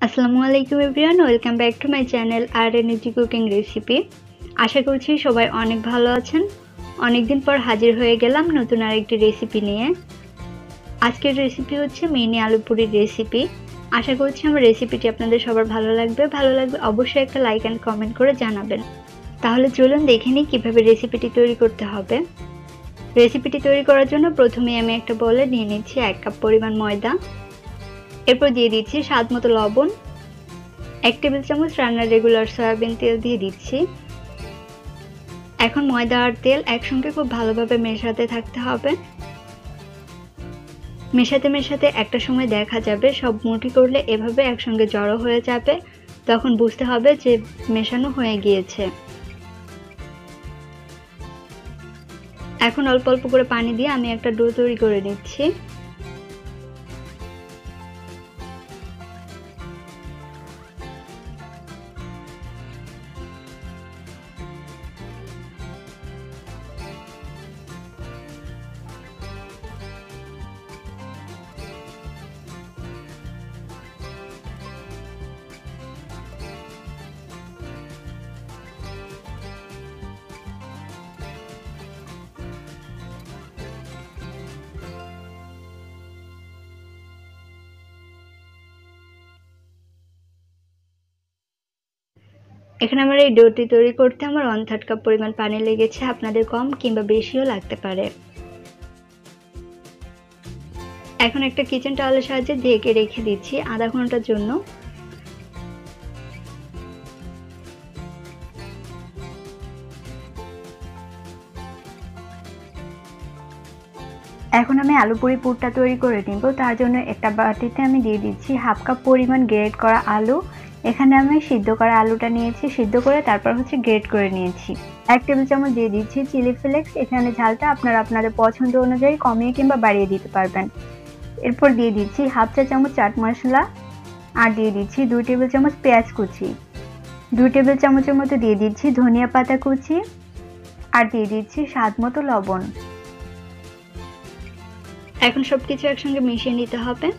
আসসালামু আলাইকুম everyone, welcome back to my channel আর এন ইজি কুকিং রেসিপি। আশা করছি সবাই অনেক ভালো আছেন। অনেকদিন পর হাজির হয়ে গেলাম নতুন আরেকটি রেসিপি নিয়ে। আজকের রেসিপি হচ্ছে মিনি আলু পুরির রেসিপি। আশা করছি আমার রেসিপিটি আপনাদের সবার ভালো লাগবে অবশ্যই একটা লাইক অ্যান্ড কমেন্ট করে জানাবেন। তাহলে চলুন দেখে নিই কীভাবে রেসিপিটি তৈরি করতে হবে। রেসিপিটি তৈরি করার জন্য প্রথমে আমি একটা বলে নিয়ে নিচ্ছি 1 কাপ পরিমাণ ময়দা। এরপর দিয়ে দিচ্ছি স্বাদ মতো লবণ, 1 টেবিল চামচ রান্নার রেগুলার সয়াবিন তেল দিয়ে দিচ্ছি। এখন ময়দা আর তেল একসঙ্গে খুব ভালোভাবে মেশাতে থাকতে হবে। মেশাতে একটা সময় দেখা যাবে সব মুঠি করলে এভাবে একসঙ্গে জড়ো হয়ে যাবে, তখন বুঝতে হবে যে মেশানো হয়ে গিয়েছে। এখন অল্প অল্প করে পানি দিয়ে আমি একটা ডো তৈরি করে নিচ্ছি। এখানে আমার এই ডোটি তৈরি করতে আমার 1/3 কাপ পরিমাণ পানি লেগেছে, আপনাদের কম কিংবা বেশিও লাগতে পারে। এখন একটা কিচেন টাওয়ালের সাহায্যে ঢেকে রেখে দিচ্ছি আধা ঘন্টার জন্য। এখন আমি আলু পুরি পুরটা তৈরি করে নিব। তার জন্য একটা বাটিতে আমি দিয়ে দিচ্ছি 1/2 কাপ পরিমাণ গ্রেট করা আলু। এখানে আমি সিদ্ধ করা আলুটা নিয়েছি, সিদ্ধ করে তারপর গ্রেট করে নিয়েছি। 1 টেবিল চামচ দিয়ে দিচ্ছি চিলি ফ্লেক্স। এখানে ঝালটা আপনারা আপনাদের পছন্দ অনুযায়ী কমিয়ে কিংবা বাড়িয়ে দিতে পারবেন। এরপর দিয়ে দিচ্ছি 1/2 চা চামচ চাট মশলা, আর দিয়ে দিচ্ছি 2 টেবিল চামচ পেঁয়াজ কুচি, 2 টেবিল চামচের মতো দিয়ে দিচ্ছি ধনিয়া পাতা কুচি, আর দিয়ে দিচ্ছি স্বাদ মতো লবণ। এখন সবকিছু একসঙ্গে মিশিয়ে নিতে হবে।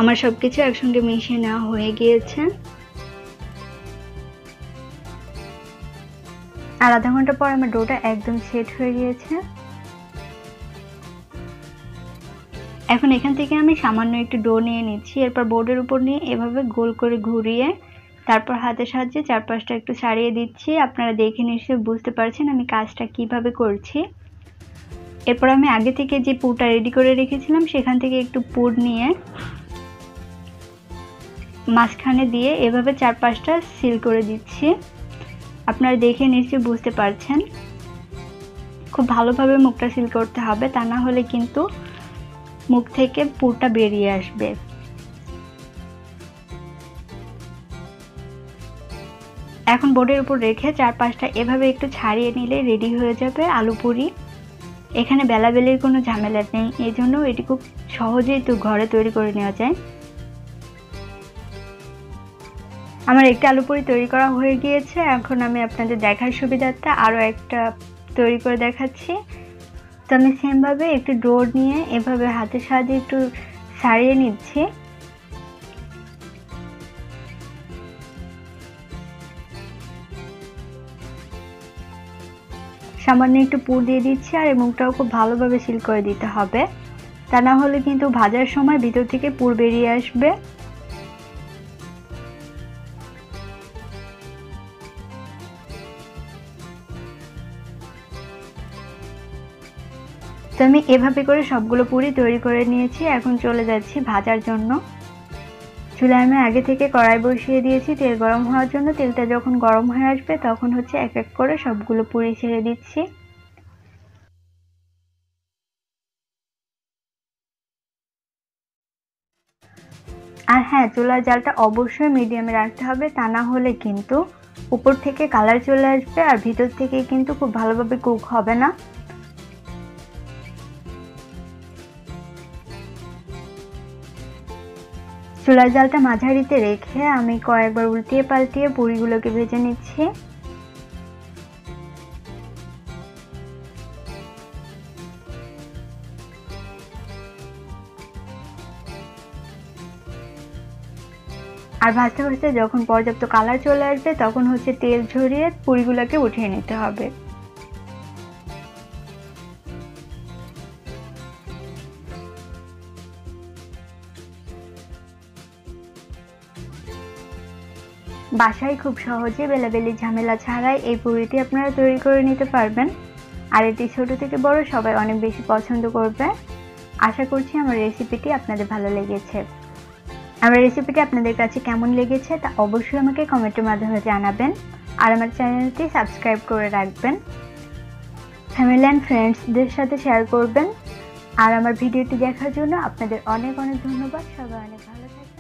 আমার সবকিছু একসঙ্গে মিশিয়ে নেওয়া হয়ে গিয়েছে। আর আধা ঘন্টা পর আমার ডোটা একদম সেট হয়ে গিয়েছে। এখন এখান থেকে আমি সামান্য একটু ডো নিয়ে নিচ্ছি। এরপর বোর্ডের উপর নিয়ে এভাবে গোল করে ঘুরিয়ে তারপর হাতের সাহায্যে চারপাশটা একটু ছাড়িয়ে দিচ্ছি। আপনারা দেখে নিশ্চয়ই বুঝতে পারছেন আমি কাজটা কিভাবে করছি। এরপর আমি আগে থেকে যে পুরটা রেডি করে রেখেছিলাম সেখান থেকে একটু পুর নিয়ে মাঝখানে দিয়ে এভাবে চারপাশটা সিল করে দিচ্ছি। আপনারা দেখে নিশ্চয়ই বুঝতে পারছেন। খুব ভালোভাবে মুখটা সিল করতে হবে, তা না হলে কিন্তু মুখ থেকে পুরটা বেরিয়ে আসবে। এখন বোর্ডের উপর রেখে চারপাশটা এভাবে একটু ছাড়িয়ে নিলে রেডি হয়ে যাবে আলু পুরি। এখানে বেলাবেলির কোনো ঝামেলা নেই, এই জন্য এটি খুব সহজেই তো ঘরে তৈরি করে নেওয়া যায়। আমার একটা আলু পুরি তৈরি করা হয়ে গিয়েছে। এখন আমি আপনাদের দেখার সুবিধার্থে আরও একটা তৈরি করে দেখাচ্ছি। তো আমি সেমভাবে একটু ডো নিয়ে এভাবে হাতের সাহায্যে একটু ছাড়িয়ে নিচ্ছি। সামান্য একটু পুর দিয়ে দিচ্ছি, আর এই মুখটাও খুব ভালোভাবে সিল করে দিতে হবে, তা না হলে কিন্তু ভাজার সময় ভিতর থেকে পুর বেরিয়ে আসবে। তো আমি এভাবে করে সবগুলো পুরি তৈরি করে নিয়েছি। এখন চলে যাচ্ছি ভাজার জন্য। চুলায় আমি আগে থেকে কড়াই বসিয়ে দিয়েছি তেল গরম হওয়ার জন্য। তেলটা যখন গরম হয়ে আসবে তখন এক এক করে সবগুলো পুরি ছেড়ে দিচ্ছি। আর হ্যাঁ, চুলার জালটা অবশ্যই মিডিয়ামে রাখতে হবে, তা না হলে কিন্তু উপর থেকে কালার চলে আসবে আর ভিতর থেকে কিন্তু খুব ভালোভাবে কুক হবে না। চুলার জালটা মাঝারিতে রেখে আমি কয়েকবার উল্টিয়ে পাল্টিয়ে পুরিগুলোকে ভেজে নিচ্ছি। আর ভাজতে ভাজতে যখন পর্যাপ্ত কালার চলে আসবে তখন তেল ঝরিয়ে পুরিগুলোকে উঠিয়ে নিতে হবে। বাসায় খুব সহজে বেলাবেলি ঝামেলা ছাড়াই এই পুরিটি আপনারা তৈরি করে নিতে পারবেন। আর এটি ছোট থেকে বড় সবাই অনেক বেশি পছন্দ করবে। আশা করছি আমার রেসিপিটি আপনাদের ভালো লেগেছে। আমার রেসিপিটি আপনাদের কাছে কেমন লেগেছে তা অবশ্যই আমাকে কমেন্টের মাধ্যমে জানাবেন। আর আমার চ্যানেলটি সাবস্ক্রাইব করে রাখবেন। ফ্যামিলি অ্যান্ড ফ্রেন্ডসদের সাথে শেয়ার করবেন। আর আমার ভিডিওটি দেখার জন্য আপনাদের অনেক অনেক ধন্যবাদ। সবাই অনেক ভালো থাকবেন।